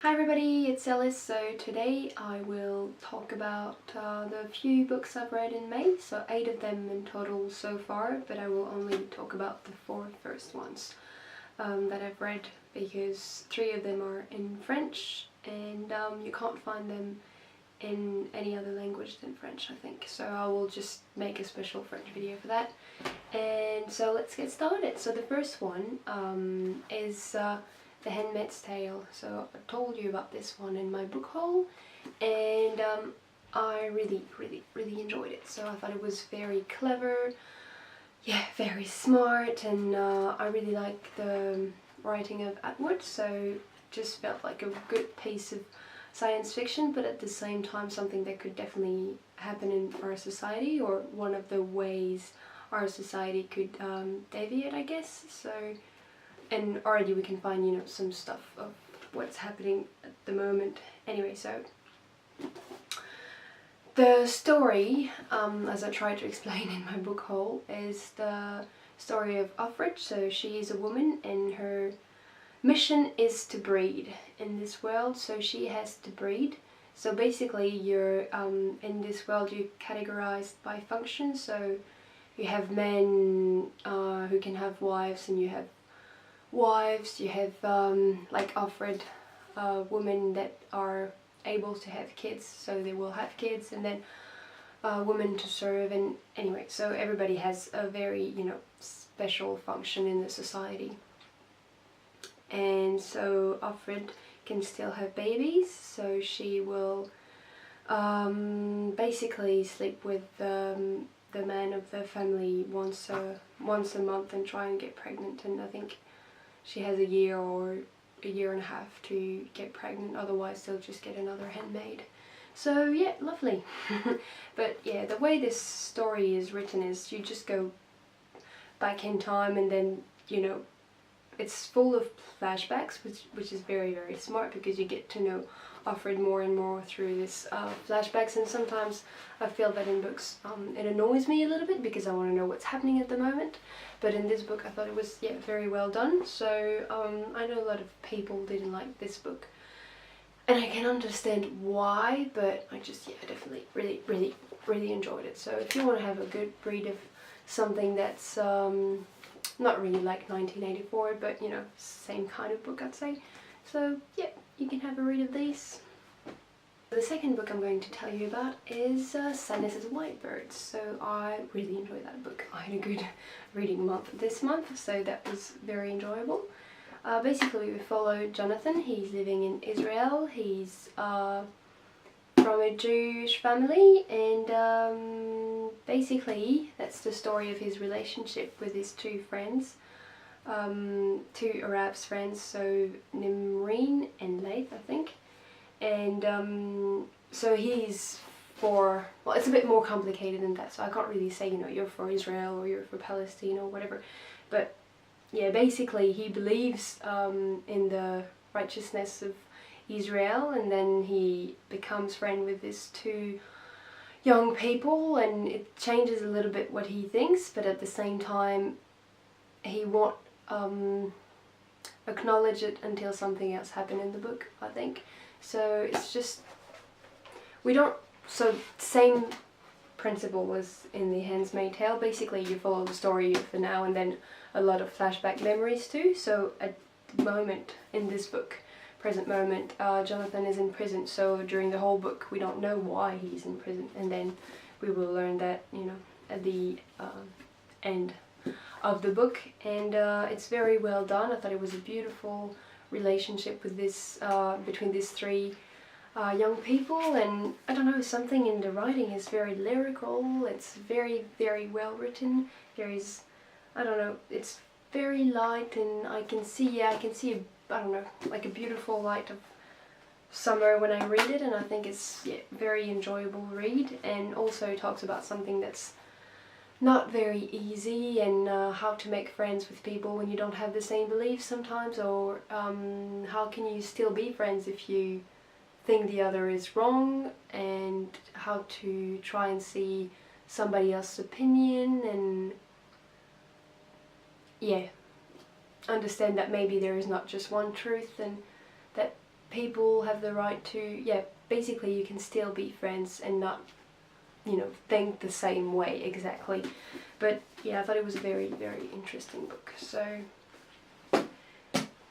Hi everybody, it's Alice. So today I will talk about the few books I've read in May, so 8 of them in total so far, but I will only talk about the 4 first ones that I've read because 3 of them are in French and you can't find them in any other language than French, I think. So I will just make a special French video for that. And so let's get started. So the first one is The Handmaid's Tale. So I told you about this one in my book haul, and I really enjoyed it. So I thought it was very clever, yeah, very smart, and I really like the writing of Atwood, so it just felt like a good piece of science fiction, but at the same time something that could definitely happen in our society, or one of the ways our society could deviate, I guess. So, and already we can find, you know, some stuff of what's happening at the moment. Anyway, so the story, as I tried to explain in my book haul, is the story of Offred. So she is a woman and her mission is to breed in this world, so she has to breed. So basically you're in this world you're categorized by function, so you have men who can have wives, and you have wives, you have like Offred, women that are able to have kids, so they will have kids, and then women to serve, and anyway, so everybody has a very, you know, special function in the society. And so Offred can still have babies, so she will basically sleep with the man of the family once a month and try and get pregnant, and I think she has a year or a year and a half to get pregnant, otherwise they'll just get another handmaid. So yeah, lovely. But yeah, the way this story is written is you just go back in time, and then, you know, it's full of flashbacks, which is very smart, because you get to know Offred more and more through this flashbacks, and sometimes I feel that in books it annoys me a little bit because I want to know what's happening at the moment, but in this book I thought it was, yeah, very well done. So I know a lot of people didn't like this book, and I can understand why, but I just, yeah, definitely really enjoyed it. So if you want to have a good read of something that's not really like 1984, but, you know, same kind of book, I'd say. So yeah, you can have a read of these. The second book I'm going to tell you about is Sadness is White Birds. So I really enjoyed that book. I had a good reading month this month, so that was very enjoyable. Basically we follow Jonathan. He's living in Israel. He's from a Jewish family, and basically that's the story of his relationship with his 2 friends, 2 Arabs friends, so Nimreen and Laith, I think. And so he's for, well, it's a bit more complicated than that, so I can't really say, you know, you're for Israel or you're for Palestine or whatever, but yeah, basically he believes in the righteousness of Israel, and then he becomes friend with these 2 young people, and it changes a little bit what he thinks, but at the same time he won't acknowledge it until something else happened in the book, I think. So it's just, we don't, so same principle was in the Handmaid's Tale. Basically you follow the story of the now and then a lot of flashback memories too. So at the moment in this book, present moment, Jonathan is in prison, so during the whole book we don't know why he's in prison, and then we will learn that, you know, at the end of the book. And it's very well done. I thought it was a beautiful relationship with this between these 3 young people, and I don't know, something in the writing is very lyrical. It's very well written. There is, I don't know, it's very light, and I can see I don't know, like a beautiful light of summer when I read it, and I think it's, yeah, very enjoyable read, and also talks about something that's not very easy, and how to make friends with people when you don't have the same beliefs sometimes, or how can you still be friends if you think the other is wrong, and how to try and see somebody else's opinion, and yeah, understand that maybe there is not just one truth, and that people have the right to, yeah, basically you can still be friends and not, you know, think the same way exactly. But yeah, I thought it was a very, very interesting book. So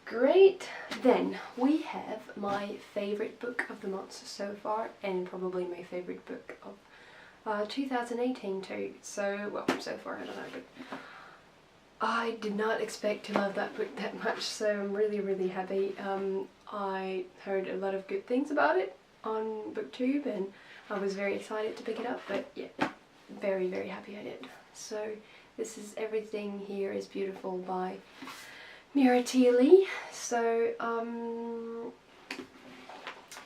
great. Then we have my favorite book of the month so far, and probably my favorite book of 2018 too. So, well, so far, I don't know, but I did not expect to love that book that much, so I'm really, really happy. I heard a lot of good things about it on BookTube, and I was very excited to pick it up, but yeah, very, very happy I did. So this is Everything Here is Beautiful by Mira. So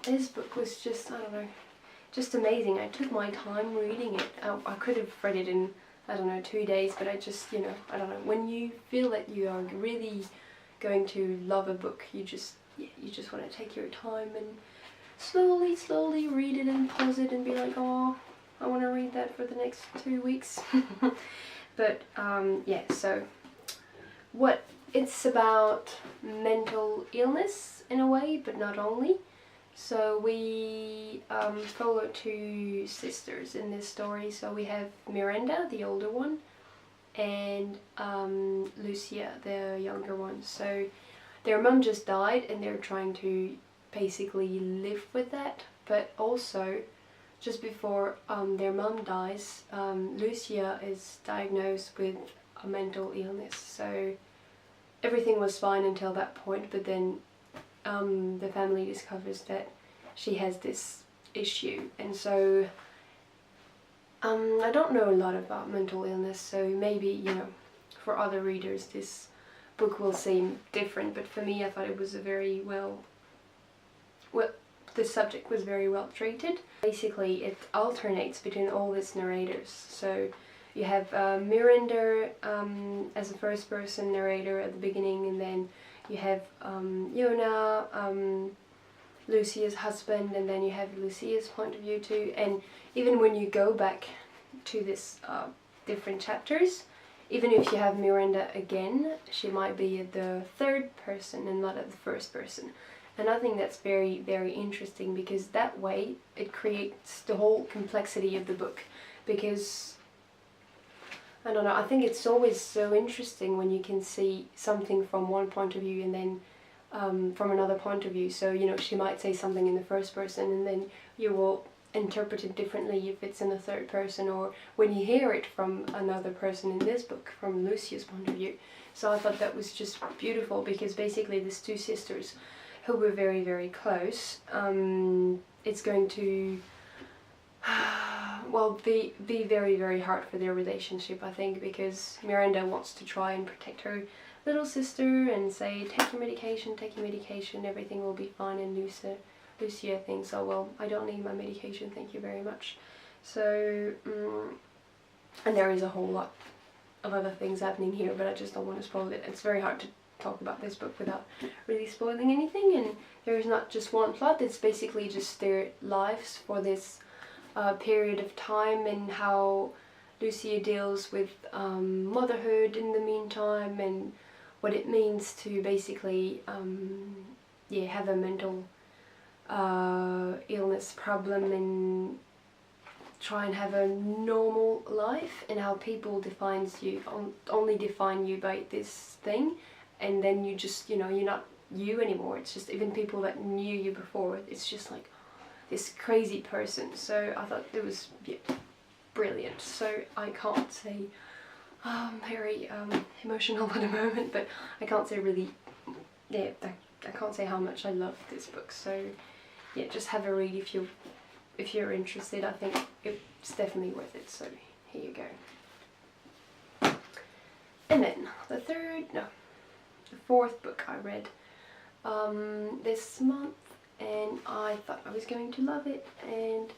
this book was just, I don't know, just amazing. I took my time reading it. I could have read it in, I don't know, 2 days, but I just, you know, I don't know, when you feel that you are really going to love a book, you just, yeah, you just want to take your time and slowly read it and pause it and be like, oh, I want to read that for the next 2 weeks. But yeah, so what it's about, mental illness in a way, but not only. So we follow two sisters in this story. So we have Miranda, the older one, and Lucia, the younger one. So their mum just died and they're trying to basically live with that. But also, just before their mum dies, Lucia is diagnosed with a mental illness. So everything was fine until that point, but then the family discovers that she has this issue. And so I don't know a lot about mental illness, so maybe, you know, for other readers this book will seem different, but for me I thought it was a very well, the subject was very well treated. Basically it alternates between all these narrators. So you have Miranda as a first person narrator at the beginning, and then you have Yona, Lucia's husband, and then you have Lucia's point of view too. And even when you go back to this different chapters, even if you have Miranda again, she might be at the third person and not at the first person. And I think that's very, very interesting, because that way it creates the whole complexity of the book. Because I don't know, I think it's always so interesting when you can see something from one point of view and then from another point of view. So, you know, she might say something in the first person and then you will interpret it differently if it's in the third person, or when you hear it from another person in this book, from Lucia's point of view. So I thought that was just beautiful, because basically these two sisters who were very, very close, it's going to well, be very, very hard for their relationship, I think, because Miranda wants to try and protect her little sister and say, take your medication, everything will be fine. And Lucia thinks, oh well, I don't need my medication, thank you very much. So, and there is a whole lot of other things happening here, but I just don't want to spoil it. It's very hard to talk about this book without really spoiling anything, and there is not just one plot, it's basically just their lives for this period of time, and how Lucia deals with motherhood in the meantime, and what it means to basically yeah, have a mental illness problem and try and have a normal life, and how people defines you, only define you by this thing, and then you just, you know, you're not you anymore. It's just even people that knew you before, it's just like this crazy person. So I thought it was, yeah, brilliant. So I can't say I'm very emotional at the moment, but I can't say really, yeah, I can't say how much I love this book. So yeah, just have a read if you're interested. I think it's definitely worth it. So here you go. And then the fourth book I read this month, and I thought I was going to love it, and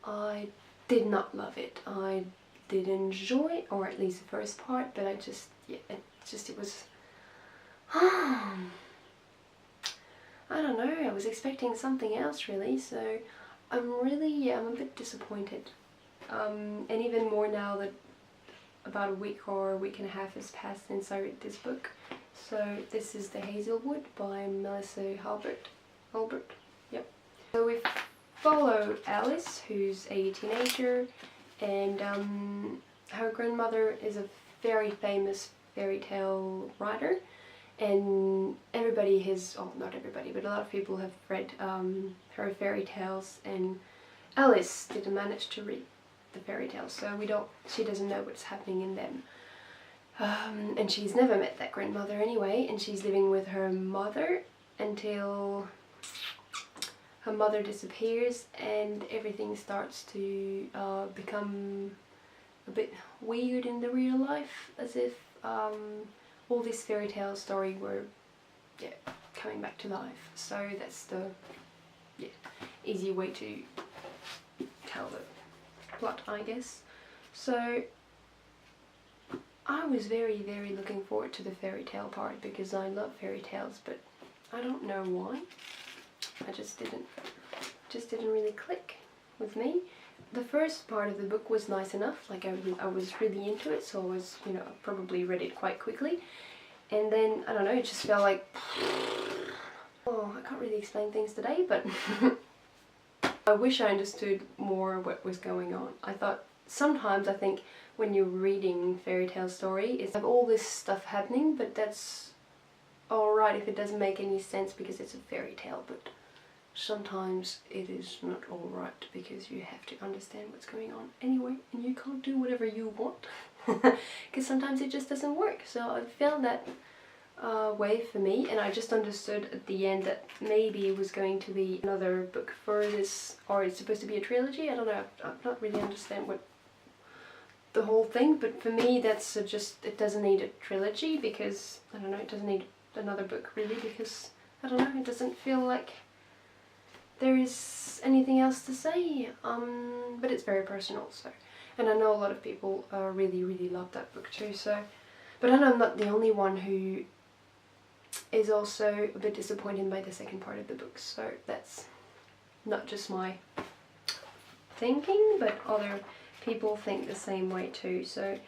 I did not love it. I did enjoy, or at least the first part, but I just, yeah, it was, I don't know, I was expecting something else really, so I'm a bit disappointed. And even more now that about a week or a week and a half has passed since I read this book. So this is The Hazelwood by Melissa Halbert. Albert. Yep. So we follow Alice, who's a teenager, and her grandmother is a very famous fairy tale writer, and everybody has, oh not everybody, but a lot of people have read her fairy tales, and Alice didn't manage to read the fairy tales, so she doesn't know what's happening in them. And she's never met that grandmother anyway, and she's living with her mother until her mother disappears and everything starts to become a bit weird in the real life, as if all these fairy tale story were coming back to life. So that's the easy way to tell the plot, I guess. So I was very looking forward to the fairy tale part because I love fairy tales, but I don't know why. I just didn't really click with me. The first part of the book was nice enough, like I was really into it, so I was, you know, probably read it quite quickly. And then, I don't know, it just felt like, oh, I can't really explain things today, but I wish I understood more what was going on. Sometimes I think when you're reading fairy tale story, it's like all this stuff happening, but that's alright if it doesn't make any sense because it's a fairy tale, but sometimes it is not alright because you have to understand what's going on anyway, and you can't do whatever you want because sometimes it just doesn't work. So I found that way for me, and I just understood at the end that maybe it was going to be another book for this, or it's supposed to be a trilogy. I don't know, I don't really understand what the whole thing, but for me that's just, it doesn't need a trilogy because, I don't know, it doesn't need another book really because, I don't know, it doesn't feel like there is anything else to say, but it's very personal, so, and I know a lot of people really love that book too, so, but I know I'm not the only one who is also a bit disappointed by the second part of the book, so that's not just my thinking, but other people think the same way too. So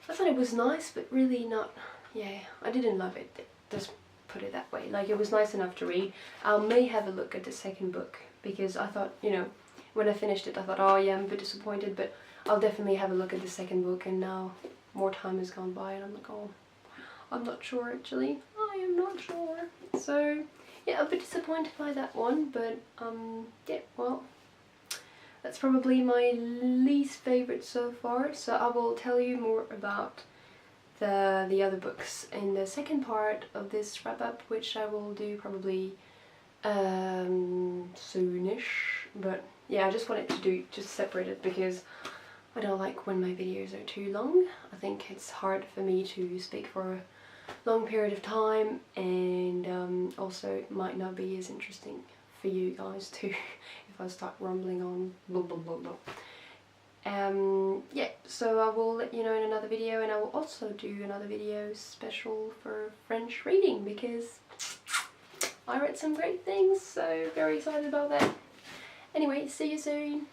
I thought it was nice, but really not, I didn't love it, just put it that way. Like, it was nice enough to read. I may have a look at the second book because I thought, you know, when I finished it I thought, oh yeah, I'm a bit disappointed, but I'll definitely have a look at the second book, and now more time has gone by and I'm like, oh, I'm not sure actually. I am not sure. So yeah, I'm a bit disappointed by that one, but yeah, well, that's probably my least favourite so far, so I will tell you more about the other books in the second part of this wrap up, which I will do probably soonish. But yeah, I just wanted to do just separate it because I don't like when my videos are too long. I think it's hard for me to speak for a long period of time, and also it might not be as interesting for you guys too if I start rumbling on blah blah blah blah. Yeah, so I will let you know in another video, and I will also do another video special for French reading because I read some great things, so very excited about that. Anyway, see you soon.